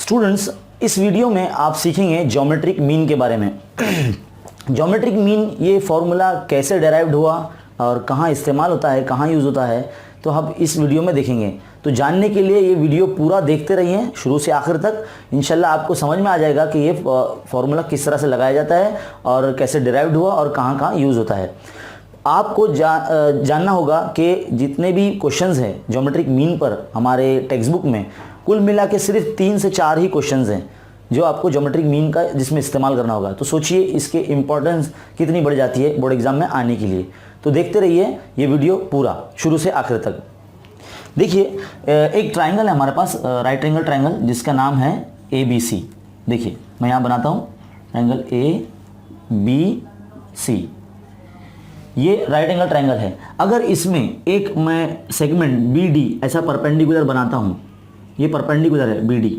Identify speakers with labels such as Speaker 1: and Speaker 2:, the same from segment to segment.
Speaker 1: Students, इस video में आप सीखेंगे ज्योमेट्रिक मीन के बारे में। ज्योमेट्रिक मीन ये फॉर्मूला कैसे डेराइव्ड हुआ और कहाँ इस्तेमाल होता है, कहाँ यूज़ होता है, तो हम इस वीडियो में देखेंगे। तो जानने के लिए ये वीडियो पूरा देखते रहिए शुरू से आखिर तक। इंशाल्लाह आपको समझ में आ जाएगा कि ये फॉर्मूला किस तरह से लगाया जाता है और कैसे डेराइव्ड हुआ और कहाँ कहाँ यूज़ होता है। आपको जानना होगा कि जितने भी क्वेश्चंस हैं ज्योमेट्रिक मीन पर हमारे टेक्स्ट बुक में, कुल मिला के सिर्फ 3 से 4 ही क्वेश्चंस हैं जो आपको ज्योमेट्रिक मीन का जिसमें इस्तेमाल करना होगा। तो सोचिए इसके इम्पोर्टेंस कितनी बढ़ जाती है बोर्ड एग्जाम में आने के लिए। तो देखते रहिए ये वीडियो पूरा शुरू से आखिर तक। देखिए, एक ट्राइंगल है हमारे पास, राइट एंगल ट्राइंगल, जिसका नाम है ABC। देखिए मैं यहाँ बनाता हूँ ट्राइंगल ABC। ये राइट एंगल ट्राइंगल है। अगर इसमें एक मैं सेगमेंट BD ऐसा परपेंडिकुलर बनाता हूँ, ये परपेंडिकुलर है BD,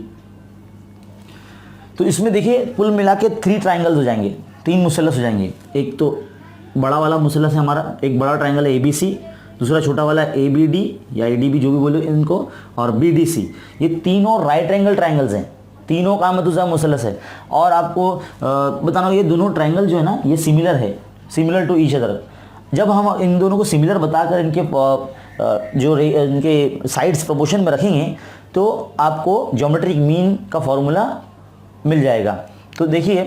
Speaker 1: तो इसमें देखिए कुल मिला के 3 ट्राइंगल्स हो जाएंगे, 3 मुसल्लस हो जाएंगे। एक तो बड़ा वाला मुसल्लस है हमारा, एक बड़ा ट्राइंगल है ABC, दूसरा छोटा वाला ABD या ADB जो भी बोलो इनको, और BDC। ये तीनों राइट एंगल ट्राइंगल्स हैं, तीनों का मतलब मुसल्लस है। और आपको बताना, ये दोनों ट्राइंगल जो है ना ये सिमिलर है, सिमिलर टू ईच अदर। जब हम इन दोनों को सिमिलर बताकर इनके इनके साइड्स प्रोपोर्शन में रखेंगे तो आपको ज्योमेट्रिक मीन का फॉर्मूला मिल जाएगा। तो देखिए,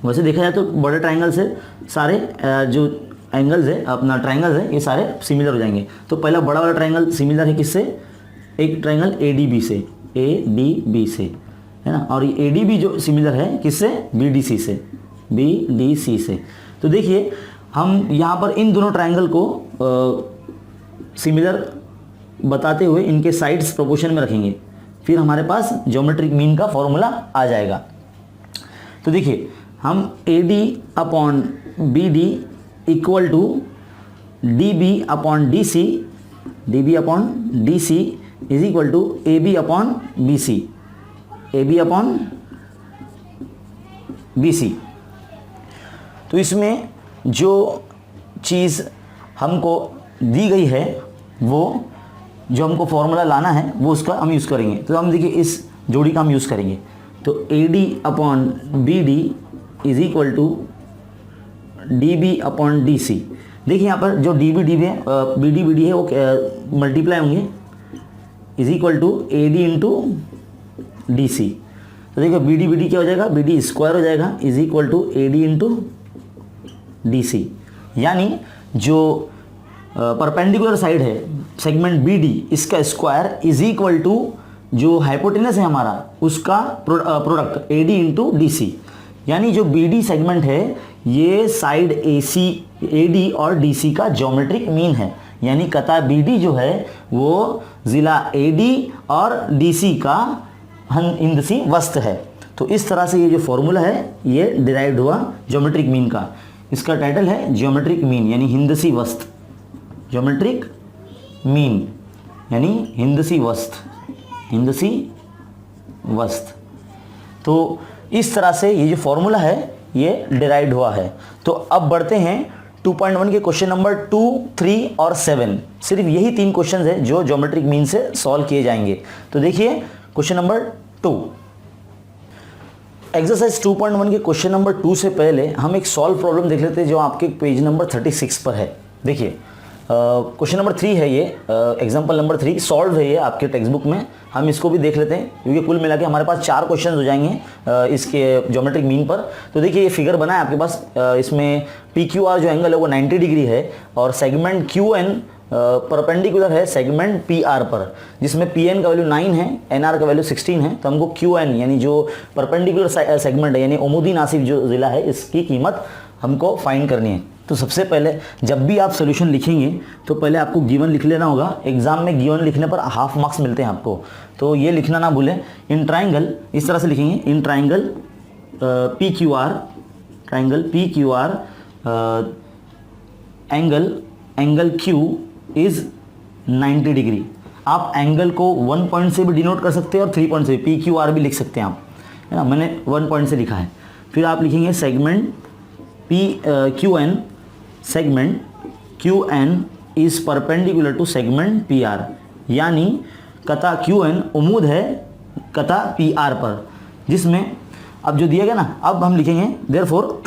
Speaker 1: वैसे देखा जाए तो बड़े ट्राइंगल से सारे जो एंगल्स है अपना ट्राइंगल्स है ये सारे सिमिलर हो जाएंगे। तो पहला बड़ा वाला ट्राइंगल सिमिलर है किससे? एक ट्राइंगल ADB से, ADB से, है ना। और ये ADB जो सिमिलर है किससे? BDC से, BDC से। तो देखिए हम यहाँ पर इन दोनों ट्राइंगल को सिमिलर बताते हुए इनके साइड्स प्रोपोर्शन में रखेंगे, फिर हमारे पास ज्योमेट्रिक मीन का फॉर्मूला आ जाएगा। तो देखिए हम AD upon BD equal to DB upon DC, DB upon DC is equal to AB upon BC, AB upon BC। तो इसमें जो चीज़ हमको दी गई है वो जो हमको फॉर्मूला लाना है वो उसका हम यूज़ करेंगे। तो हम देखिए इस जोड़ी का हम यूज़ करेंगे। तो AD upon BD is equal to DB upon DC। देखिए यहाँ पर जो DB है, BD है वो मल्टीप्लाई होंगे, is equal to AD into DC। तो देखिए BD क्या हो जाएगा? BD स्क्वायर हो जाएगा, is equal to AD into DC। यानी जो परपेंडिकुलर साइड है सेगमेंट BD, इसका स्क्वायर इज इक्वल टू जो हाइपोटेनस है हमारा उसका प्रोडक्ट AD इंटू DC। यानी जो BD सेगमेंट है ये साइड AD और DC का ज्योमेट्रिक मीन है। यानी कता BD जो है वो ज़िला AD और DC का हिंदसी वस्त है। तो इस तरह से ये जो फॉर्मूला है ये डिराइव्ड हुआ ज्योमेट्रिक मीन का। इसका टाइटल है ज्योमेट्रिक मीन यानी हिंदसी वस्त, ज्योमेट्रिक मीन यानी हिंदसी वस्त, हिंदसी वस्त। तो इस तरह से ये जो फॉर्मूला है ये डिराइव्ड हुआ है। तो अब बढ़ते हैं 2.1 के क्वेश्चन नंबर 2, 3 और 7। सिर्फ यही 3 क्वेश्चन है जो ज्योमेट्रिक मीन से सॉल्व किए जाएंगे। तो देखिए क्वेश्चन नंबर 2, एक्सरसाइज 2.1 के क्वेश्चन नंबर 2 से पहले हम एक सॉल्व प्रॉब्लम देख लेते हैं जो आपके पेज नंबर 36 पर है। देखिए क्वेश्चन नंबर 3 है ये, एग्जाम्पल नंबर 3 सॉल्व है ये आपके टेक्स्ट बुक में। हम इसको भी देख लेते हैं क्योंकि कुल मिला के हमारे पास 4 क्वेश्चन हो जाएंगे इसके ज्योमेट्रिक मीन पर। तो देखिए ये फिगर बना है आपके पास, इसमें PQR जो एंगल है वो 90 डिग्री है और सेगमेंट QN परपेंडिकुलर है सेगमेंट PR पर, जिसमें PN का वैल्यू 9 है, NR का वैल्यू 16 है। तो हमको QN यानी जो परपेंडिकुलर सेगमेंट है यानी ओमुदी नासिब जो ज़िला है इसकी कीमत हमको फाइंड करनी है। तो सबसे पहले जब भी आप सोल्यूशन लिखेंगे तो पहले आपको गिवन लिख लेना होगा। एग्जाम में गिवन लिखने पर हाफ मार्क्स मिलते हैं आपको, तो ये लिखना ना भूलें। इन ट्राइंगल इस तरह से लिखेंगे, in triangle PQR, triangle PQR angle Q is 90 degree. आप एंगल को 1 पॉइंट से भी डिनोट कर सकते हैं और 3 पॉइंट से भी, PQR भी लिख सकते हैं आप, है ना। मैंने 1 पॉइंट से लिखा है। फिर आप लिखेंगे segment QN, segment QN is perpendicular to segment PR। यानी कता QN उम्मीद है कता पी आर पर, जिसमें अब जो दिया गया ना, अब हम लिखेंगे therefore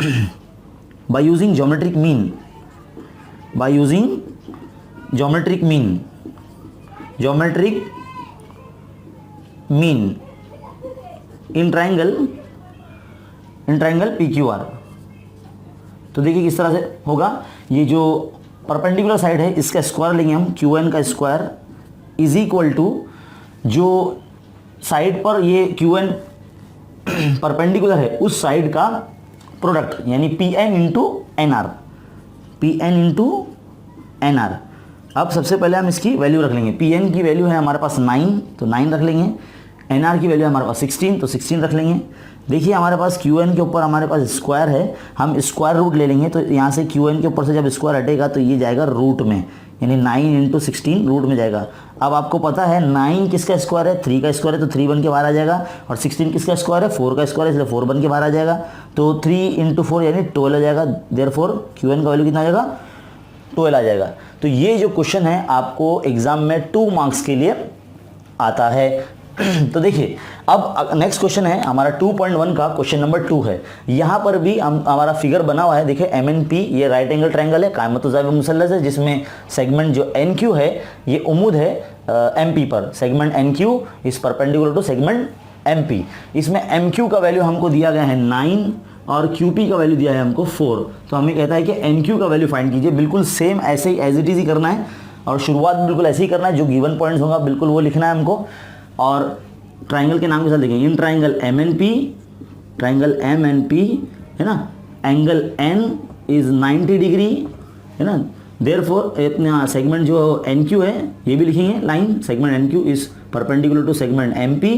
Speaker 1: by using geometric mean, by using geometric mean, geometric mean in triangle P Q R. तो देखिए किस तरह से होगा, ये जो परपेंडिकुलर साइड है इसका स्क्वायर लेंगे हम, क्यू एन का स्क्वायर इज इक्वल टू जो साइड पर ये क्यू एन परपेंडिकुलर है उस साइड का प्रोडक्ट, यानी P N into N R, P N into N R. अब सबसे पहले हम इसकी वैल्यू रख लेंगे, पी एन की वैल्यू है हमारे पास 9 तो 9 रख लेंगे, एन आर की वैल्यू हमारे पास 16 तो 16 रख लेंगे। देखिए हमारे पास क्यू एन के ऊपर हमारे पास स्क्वायर है, हम स्क्वायर रूट ले लेंगे, तो यहाँ से क्यू एन के ऊपर से जब स्क्वायर हटेगा तो ये जाएगा रूट में, यानी 9 इंटू 16 रूट में जाएगा। अब आपको पता है 9 किसका स्क्वायर है, 3 का स्क्वायर है, तो 3 बन के बाहर आ जाएगा, और 16 किसका स्क्वायर है, 4 का स्क्वायर है, इसलिए 4 बन के बाहर आ जाएगा, तो 3 इंटू 4 यानी 12 आ जाएगा। देयरफॉर क्यू एन का वैल्यू कितना आ जाएगा, 12 आ जाएगा। तो ये जो क्वेश्चन है आपको एग्जाम में 2 मार्क्स के लिए आता है। तो देखिए अब नेक्स्ट क्वेश्चन है हमारा 2.1 का क्वेश्चन नंबर 2 है। यहाँ पर भी हमारा फिगर बना हुआ है, देखिए एम एन पी, ये राइट एंगल ट्रायंगल है, कायमतुज़ाविर मुसल्लस है, जिसमें सेगमेंट जो एन क्यू है ये उम्मीद है एम पी पर, segment N Q is perpendicular to segment M P. इसमें एम क्यू का वैल्यू हमको दिया गया है 9 और क्यू पी का वैल्यू दिया है हमको 4। तो हमें कहता है कि एन क्यू का वैल्यू फाइंड कीजिए, बिल्कुल सेम ऐसे ही एज इट इज ही करना है, और शुरुआत बिल्कुल ऐसे ही करना है, जो गिवन पॉइंट्स होगा बिल्कुल वो लिखना है हमको, और ट्राइंगल के नाम के साथ लिखेंगे, in triangle M N P, triangle M N P है ना, एंगल एन इज 90 डिग्री है ना, देयरफॉर इतना सेगमेंट जो एन क्यू है ये भी लिखेंगे, line segment N Q is perpendicular to segment M P,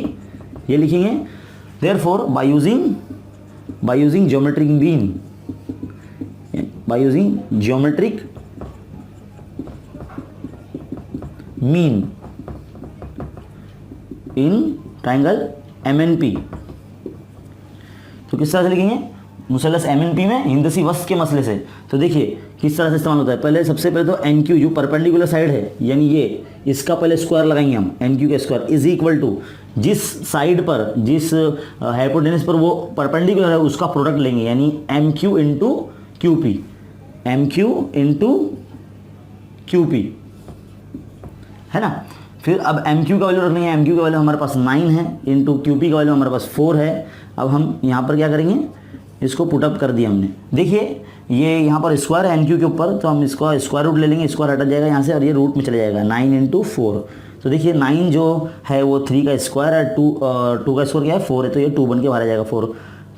Speaker 1: ये लिखेंगे। Therefore by using geometric mean, by using geometric mean in triangle M N P, तो किस तरह से लिखेंगे, मुसल्लस एम एन पी में हिंदसी वस्त के मसले से। तो देखिए किस तरह से इस्तेमाल होता है, पहले सबसे पहले तो एन क्यू जो परपेंडिकुलर साइड है, यानी ये इसका पहले स्क्वायर लगाएंगे हम, एन क्यू का स्क्वायर इज इक्वल टू जिस साइड पर, जिस हाइपोटेनस पर वो परपेंडिकुलर है उसका प्रोडक्ट लेंगे, यानी M Q into Q P, M Q into Q P है ना। फिर अब एम क्यू का वैल्यू रख लेंगे, एम क्यू का वैल्यू हमारे पास 9 है, इंटू क्यू पी का वैल्यू हमारे पास 4 है। अब हम यहाँ पर क्या करेंगे, इसको पुटअप कर दिया हमने, देखिए ये यहाँ पर स्क्वायर है एन क्यू के ऊपर, तो हम इसको स्क्वायर रूट ले लेंगे, स्क्वायर हट जाएगा यहाँ से और ये रूट में चले जाएगा, 9 इंटू 4। तो देखिए 9 जो है वो 3 का स्क्वायर है, 2 का स्क्वायर क्या है 4 है, तो ये 2 बन के बाहर आ जाएगा 4,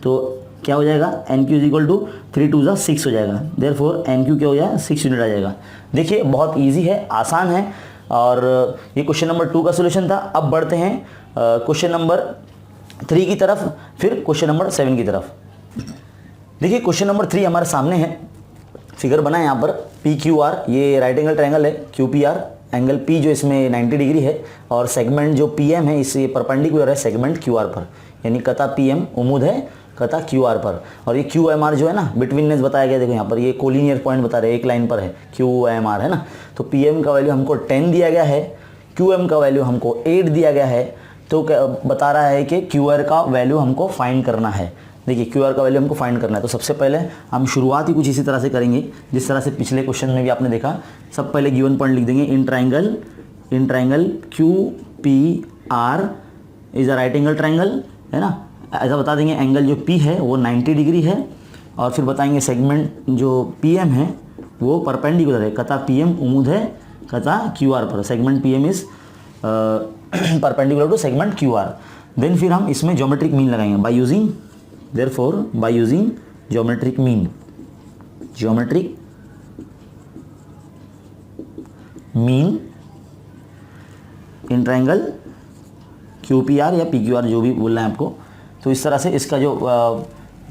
Speaker 1: तो क्या हो जाएगा, N Q is equal to 3 2 जा 6 हो जाएगा, देयरफॉर एन क्यू क्या हो जाएगा 6 यूनिट आ जाएगा। देखिए बहुत ईजी है, आसान है, और ये क्वेश्चन नंबर 2 का सोल्यूशन था। अब बढ़ते हैं क्वेश्चन नंबर 3 की तरफ, फिर क्वेश्चन नंबर 7 की तरफ। देखिए क्वेश्चन नंबर 3 हमारे सामने है, फिगर बना है यहाँ पर पी क्यू आर, ये राइट एंगल ट्रायंगल है, Q P R, angle P जो इसमें 90 डिग्री है, और सेगमेंट जो पी एम है इससे परपेंडिकुलर है सेगमेंट क्यू आर पर, यानी कता पी एम उम्मीद है कता क्यू आर पर, और ये क्यू एम आर जो है ना बिटवीननेस बताया गया, देखो यहाँ पर ये कोलिनियर पॉइंट बता रहे हैं, एक लाइन पर है क्यू एम आर है ना। तो पी एम का वैल्यू हमको 10 दिया गया है, क्यू एम का वैल्यू हमको 8 दिया गया है, तो बता रहा है कि क्यू आर का वैल्यू हमको फाइंड करना है। देखिए क्यू आर का वैल्यू हमको फाइंड करना है, तो सबसे पहले हम शुरुआत ही कुछ इसी तरह से करेंगे जिस तरह से पिछले क्वेश्चन में भी आपने देखा। सब पहले गिवन पॉइंट लिख देंगे, in triangle Q P R is a right angle triangle है ना, ऐसा बता देंगे। एंगल जो P है वो 90 डिग्री है, और फिर बताएंगे सेगमेंट जो PM है वो परपेंडिकुलर है, कता PM उम्मीद है कता QR पर, segment PM is perpendicular to segment QR। Then फिर हम इसमें ज्योमेट्रिक मीन लगाएंगे, by using geometric mean in triangle QPR या PQR जो भी बोलना है आपको। तो इस तरह से इसका जो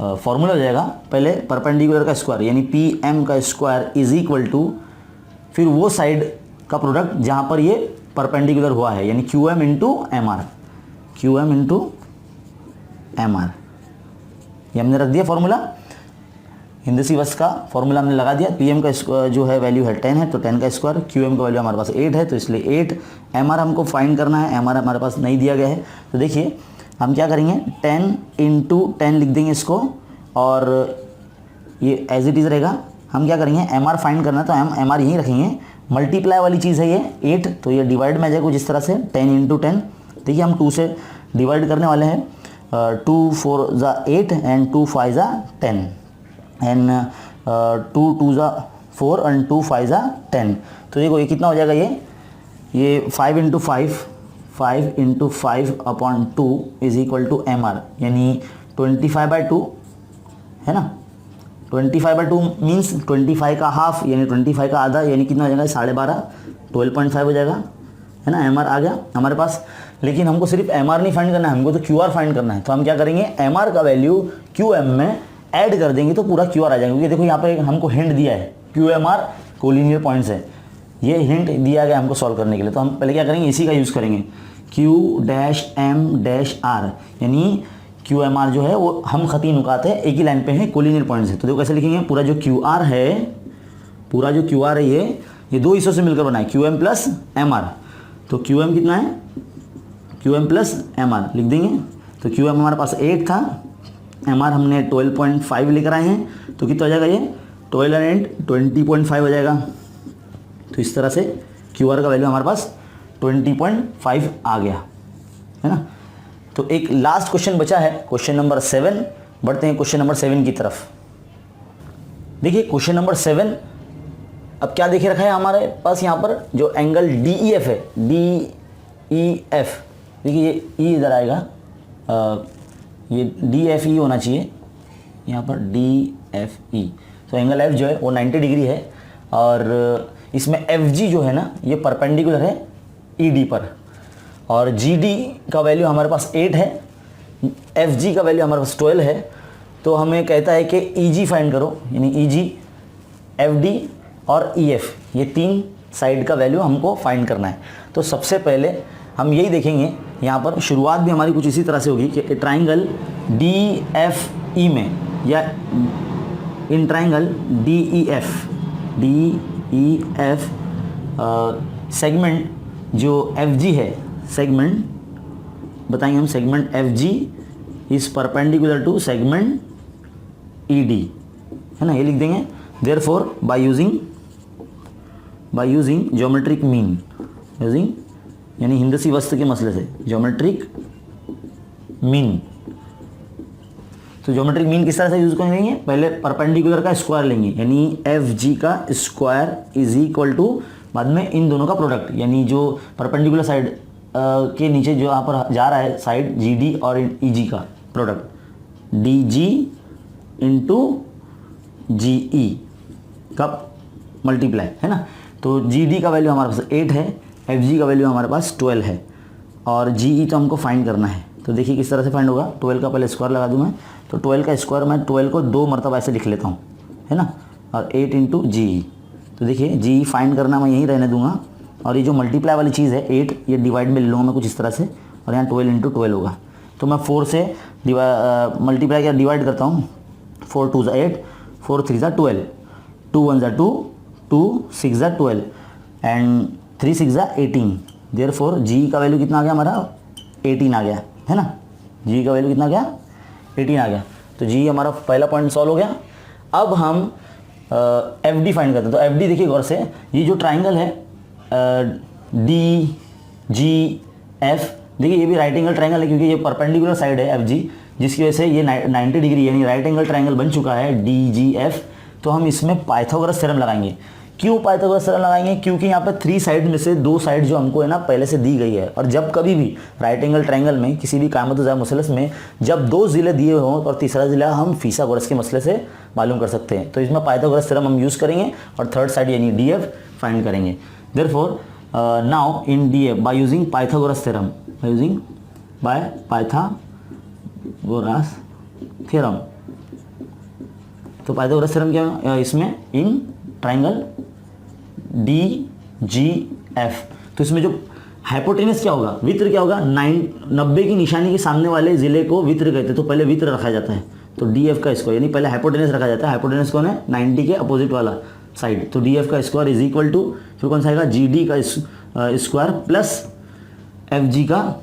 Speaker 1: फॉर्मूला हो जाएगा, पहले परपेंडिकुलर का स्क्वायर यानी PM का स्क्वायर इज इक्वल टू फिर वो साइड का प्रोडक्ट जहाँ पर ये परपेंडिकुलर हुआ है, यानी QM इंटू MR, ये हमने रख दिया फॉर्मूला। हिंदसी का फॉर्मूला हमने लगा दिया। पी एम का जो है वैल्यू है 10 है, तो 10 का स्क्वायर, क्यू एम का वैल्यू हमारे पास 8 है, तो इसलिए 8। एम आर हमको फाइंड करना है, एम आर हमारे पास नहीं दिया गया है। तो देखिए हम क्या करेंगे, 10 × 10 लिख देंगे इसको, और ये एज इट इज़ रहेगा। हम क्या करेंगे, एम आर फाइंड करना है तो हम एम आर यहीं रखेंगे। मल्टीप्लाई वाली चीज़ है ये 8, तो ये डिवाइड में आ जाएगा जिस तरह से 10 × 10। देखिए हम 2 से डिवाइड करने वाले हैं, 2 4 ज़ा 8 एंड 2 5 ज़ा 10 एंड 2 2 ज़ा 4 एंड 2 5 ज़ा 10। तो देखो ये कितना हो जाएगा, ये 5 × 5 upon 2 is equal to M R, यानी 25/2 है ना। 25/2 मीन्स 25 का हाफ, यानी 25 का आधा, यानी कितना हो जाएगा 12.5, 12.5 हो जाएगा, है ना। एम आर आ गया हमारे पास। लेकिन हमको सिर्फ एम आर नहीं फाइंड करना है, हमको तो क्यू आर फाइंड करना है। तो हम क्या करेंगे, एम आर का वैल्यू क्यू एम में ऐड कर देंगे तो पूरा क्यू आर आ जाएगा। क्योंकि देखो यहाँ पे हमको हिंट दिया है, Q M R collinear points है, ये हिंट दिया गया हमको सॉल्व करने के लिए। तो हम पहले क्या करेंगे, इसी का यूज़ करेंगे, Q-M-R, यानी क्यू एम आर जो है वो हम खती नुकात है, एक ही लाइन पे है, कोलिनियर पॉइंट्स है। तो देखो कैसे लिखेंगे, पूरा जो क्यू आर है, पूरा जो क्यू आर है ये 2 हिस्सों से मिलकर बना है, Q M plus M R. तो क्यू एम कितना है, Q M plus M R लिख देंगे। तो क्यू एम हमारे पास 8 था, एम आर हमने 12.5 लेकर आए हैं, तो कितना हो जाएगा ये 12 एंड 20.5 हो जाएगा। तो इस तरह से क्यू आर का वैल्यू हमारे पास 20.5 आ गया, है ना। तो एक लास्ट क्वेश्चन बचा है, क्वेश्चन नंबर 7। बढ़ते हैं क्वेश्चन नंबर 7 की तरफ। देखिए क्वेश्चन नंबर 7, अब क्या देखे रखा है हमारे पास यहाँ पर, जो एंगल DEF है, DEF, देखिए ये E इधर आएगा, ये DFE होना चाहिए यहाँ पर, DFE। तो एंगल F जो है वो 90 डिग्री है, और इसमें FG जो है ना ये परपेंडिकुलर है ED पर, और GD का वैल्यू हमारे पास 8 है, FG का वैल्यू हमारे पास 12 है। तो हमें कहता है कि EG फाइंड करो, यानी EG, FD और EF, ये 3 साइड का वैल्यू हमको फाइंड करना है। तो सबसे पहले हम यही देखेंगे, यहाँ पर शुरुआत भी हमारी कुछ इसी तरह से होगी कि ट्राइंगल DFE में, या इन ट्राइंगल DEF सेगमेंट जो FG है, सेगमेंट बताएंगे हम, segment FG is perpendicular to segment ED, है ना, ये लिख देंगे। Therefore by using geometric mean, using यानी हिंदसी वस्तु के मसले से ज्योमेट्रिक मीन। तो ज्योमेट्रिक मीन किस तरह से यूज करेंगे, पहले परपेंडिकुलर का स्क्वायर लेंगे, यानी FG का स्क्वायर इज इक्वल टू बाद में इन दोनों का प्रोडक्ट, यानी जो परपेंडिकुलर साइड के नीचे जो यहाँ पर जा रहा है साइड GD और EG का प्रोडक्ट DG इंटू GE का मल्टीप्लाई, है ना। तो GD का वैल्यू हमारे पास 8 है, FG का वैल्यू हमारे पास 12 है, और GE तो हमको फाइंड करना है। तो देखिए किस तरह से फाइंड होगा, 12 का पहले स्क्वायर लगा दूँ मैं, तो 12 का स्क्वायर मैं 12 को 2 मरतबा ऐसे लिख लेता हूँ, है ना, और 8 इंटू GE। तो देखिए GE फाइंड करना मैं यहीं रहने दूंगा, और ये जो मल्टीप्लाई वाली चीज़ है 8, ये डिवाइड में ले लूँगा मैं कुछ इस तरह से, और यहाँ 12 इंटू 12 होगा। तो मैं 4 से मल्टीप्लाई या डिवाइड करता हूँ, 4 2 ज़ा 8, 4 3 ज़ा 12, 2 1 ज़ा 2, 2 6 ज़ा 12 एंड 3 6 ज़ा 18। देयरफॉर GE का वैल्यू कितना आ गया हमारा, 18 आ गया, है ना। GE का वैल्यू कितना आ गया, 18 आ गया। तो GE हमारा पहला पॉइंट सॉल्व हो गया। अब हम FD फाइंड करते हैं। तो FD देखिए गौर से, ये जो ट्राइंगल है DGF, देखिए ये भी राइट एंगल ट्राइंगल है, क्योंकि ये परपेंडिकुलर साइड है FG, जिसकी वजह से ये 90 डिग्री यानी राइट एंगल ट्राइंगल बन चुका है DGF। तो हम इसमें पाइथागोरस थ्योरम लगाएंगे। क्यों पाइथागोरस थ्योरम लगाएंगे, क्योंकि यहाँ पे 3 साइड में से 2 साइड जो हमको है ना पहले से दी गई है, और जब कभी भी राइट एंगल ट्राइंगल में किसी भी कायमत मुसलस में जब 2 ज़िले दिए हों और तीसरा ज़िला हम फिसागोरस के मसले से मालूम कर सकते हैं। तो इसमें पाइथागोरस थ्योरम हम यूज़ करेंगे, और थर्ड साइड यानी DF फाइंड करेंगे। Therefore now in DF by using Pythagoras theorem, Pythagoras theorem. तो पाइथागोरस थ्योरम क्या इसमें, इन ट्राइंगल DGF। तो इसमें जो हाइपोटेनस क्या होगा, वित्र क्या होगा, 90 की निशानी के सामने वाले ज़िले को वित्र कहते हैं। तो पहले वित्र रखा जाता है, तो डी एफ का स्क्वायर, यानी पहले हाइपोटेनस रखा जाता है, हाइपोटेनस कौन है 90 के अपोजिट वाला साइड, तो डी एफ का स्क्वायर इज इक्वल टू फिर कौन सा आएगा जी डी का स्क्वायर प्लस एफ जी का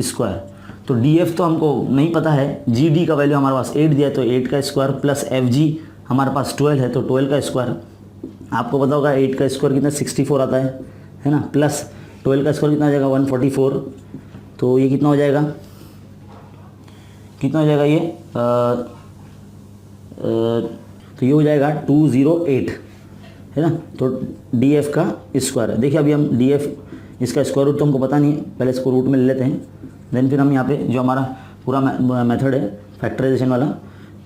Speaker 1: स्क्वायर। तो डी एफ तो हमको नहीं पता है, जी डी का वैल्यू हमारे पास 8 दिया है तो 8 का स्क्वायर प्लस एफ जी हमारे पास 12 है तो 12 का स्क्वायर, आपको पता होगा 8 का स्क्वायर कितना 64 आता है ना, प्लस 12 का स्क्वायर कितना आ जाएगा 144, तो ये कितना हो जाएगा, कितना हो जाएगा ये तो ये हो जाएगा 208 है ना। तो डी एफ का स्क्वायर, देखिए अभी हम डी एफ इसका स्क्वायर रूट तो हमको पता नहीं है, पहले इसको रूट में ले लेते हैं, देन फिर हम यहाँ पे जो हमारा पूरा मेथड है फैक्टराइजेशन वाला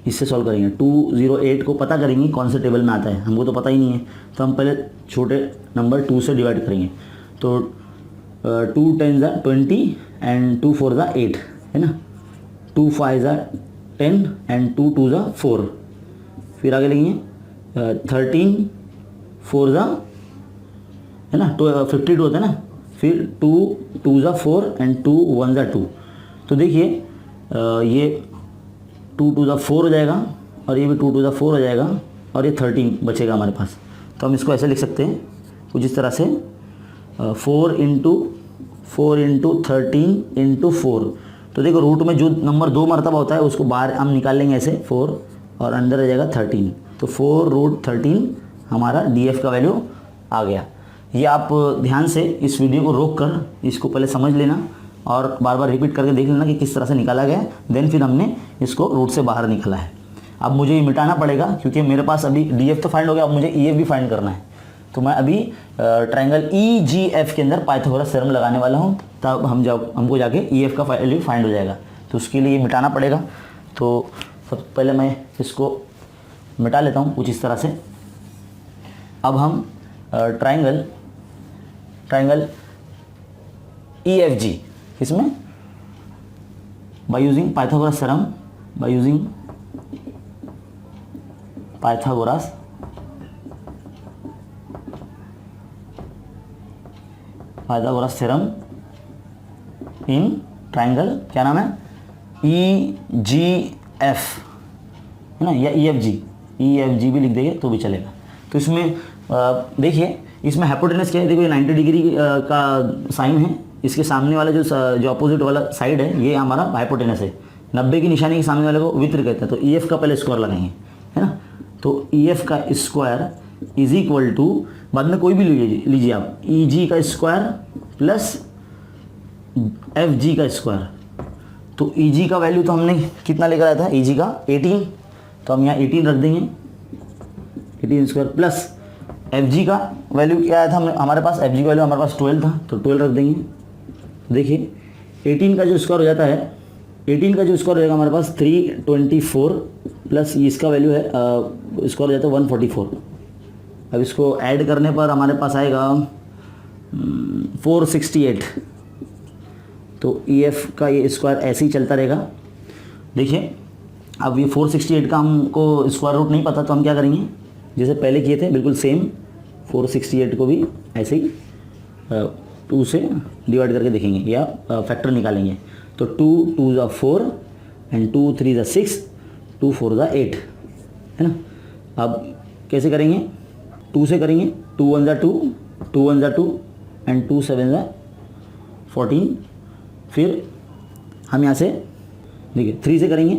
Speaker 1: इससे सॉल्व करेंगे। 208 को पता करेंगे कौन से टेबल में आता है, हमको तो पता ही नहीं है, तो हम पहले छोटे नंबर 2 से डिवाइड करेंगे। तो 2 10 ज़ा 20 एंड 2 4 ज़ा 8 है ना, 2 5 ज़ा 10 एंड 2 2 ज़ा 4, फिर आगे लेंगे 13 4 ज़ा है ना 52 होता है ना, फिर 2 2 ज़ा 4 एंड 2 1 ज़ा 2। तो देखिए ये 2 2 ज़ा 4 हो जाएगा और ये भी 2 2 ज़ा 4 हो जाएगा और ये 13 बचेगा हमारे पास। तो हम इसको ऐसे लिख सकते हैं कुछ इस तरह से 4 इंटू 13 इंटू 4। तो देखो रूट में जो नंबर 2 मरतबा होता है उसको बाहर हम निकाल लेंगे ऐसे 4 और अंदर आ जाएगा 13, तो 4 रूट 13 हमारा डी एफ का वैल्यू आ गया। ये आप ध्यान से इस वीडियो को रोक कर इसको पहले समझ लेना और बार बार रिपीट करके देख लेना कि किस तरह से निकाला गया है, देन फिर हमने इसको रूट से बाहर निकाला है। अब मुझे ये मिटाना पड़ेगा क्योंकि मेरे पास अभी डी एफ तो फाइंड हो गया, अब मुझे ई एफ भी फाइंड करना है। तो मैं अभी ट्रायंगल ई जी एफ के अंदर पाइथागोरस थ्योरम लगाने वाला हूँ, तब हमको जाके ई एफ का वैल्यू फाइंड हो जाएगा। तो उसके लिए मिटाना पड़ेगा, तो सबसे पहले मैं इसको मिटा लेता हूँ कुछ इस तरह से। अब हम ट्रायंगल ई एफ जी इसमें by using Pythagoras theorem, by using Pythagoras theorem in triangle, क्या नाम है ई जी एफ है ना, या ई एफ जी भी लिख देंगे तो भी चलेगा। तो इसमें देखिए इसमें हाइपोटेनस क्या है, देखो ये 90 डिग्री का साइन है, इसके सामने वाला जो अपोजिट वाला साइड है ये हमारा हाइपोटेनस है, 90 की निशानी के सामने वाले को वित्र कहते हैं। तो ई एफ का पहले स्क्वायर लगाएंगे है ना, तो ई एफ का स्क्वायर इज इक्वल टू, बाद में कोई भी लीजिए आप, ई जी का स्क्वायर प्लस एफ जी का स्क्वायर। तो ई जी का वैल्यू तो हमने कितना लेकर आया था, ई जी का 18, तो हम यहाँ 18 रख देंगे, 18 स्क्वायर प्लस एफ जी का वैल्यू क्या आया था हमारे पास, एफ जी का वैल्यू हमारे पास 12 था तो 12 रख देंगे। देखिए 18 का जो स्क्वायर हो जाता है, 18 का जो स्क्वायर हो जाएगा हमारे पास 324 प्लस इसका वैल्यू है स्क्वायर हो जाता है 144। अब इसको ऐड करने पर हमारे पास आएगा 468। तो ई एफ का ये स्क्वायर ऐसे ही चलता रहेगा। देखिए अब ये 468 का हमको स्क्वायर रूट नहीं पता, तो हम क्या करेंगे जैसे पहले किए थे बिल्कुल सेम 468 को भी ऐसे ही 2 से डिवाइड करके देखेंगे या फैक्टर निकालेंगे। तो 2 2 ज़ा 4 एंड 2 3 ज़ा 6, 2 4 ज़ा 8 है ना। अब कैसे करेंगे, 2 से करेंगे, 2 1 ज़ा 2, 2 1 ज़ा 2 एंड 2 7 ज़ा 14। फिर हम यहाँ से देखिए 3 से करेंगे,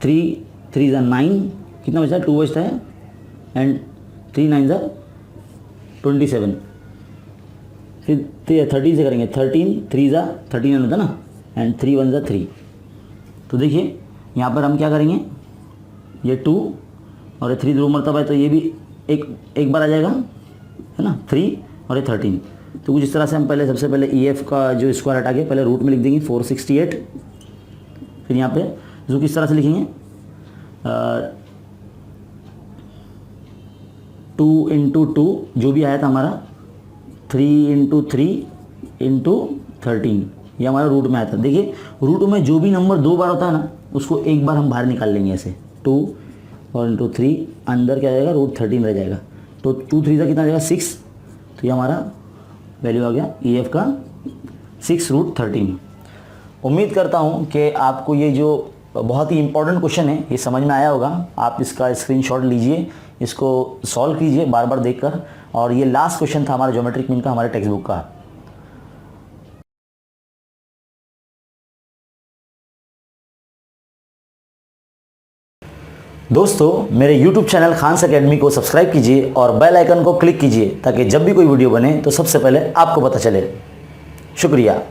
Speaker 1: 3 3 ज़ा 9, कितना बचा है 2 बचता है, एंड 3 9 ज़ा 27। फिर 13 से करेंगे, 13 3 ज़ा 13 होता ना, एंड 3 1 ज़ा 3। तो देखिए यहाँ पर हम क्या करेंगे, ये 2 और ये 3 दो मरतबा है तो ये भी एक बार आ जाएगा है ना, 3 और ये 13। तो कुछ इस तरह से हम पहले सबसे पहले ई एफ का जो स्क्वायर हटा के पहले रूट में लिख देंगे 468। फिर यहाँ पे इसको किस तरह से लिखेंगे, 2 इंटू 2 जो भी आया था हमारा, 3 इंटू 3 इंटू 13, ये हमारा रूट में आया था। देखिए रूट में जो भी नंबर 2 बार होता है ना उसको एक बार हम बाहर निकाल लेंगे ऐसे, 2 और इंटू 3, अंदर क्या जाएगा रूट 13 रह जाएगा। तो 2 3 का कितना आ जाएगा 6, तो ये हमारा वैल्यू आ गया ई एफ का 6 रूट 13। उम्मीद करता हूँ कि आपको ये जो बहुत ही इंपॉर्टेंट क्वेश्चन है, ये समझ में आया होगा। आप इसका स्क्रीनशॉट लीजिए, इसको सॉल्व कीजिए बार बार देखकर। और ये लास्ट क्वेश्चन था हमारा ज्योमेट्रिक मीन का, हमारे टेक्स्ट बुक का। दोस्तों, मेरे YouTube चैनल खान्स एकेडमी को सब्सक्राइब कीजिए और बेल आइकन को क्लिक कीजिए ताकि जब भी कोई वीडियो बने तो सबसे पहले आपको पता चले। शुक्रिया।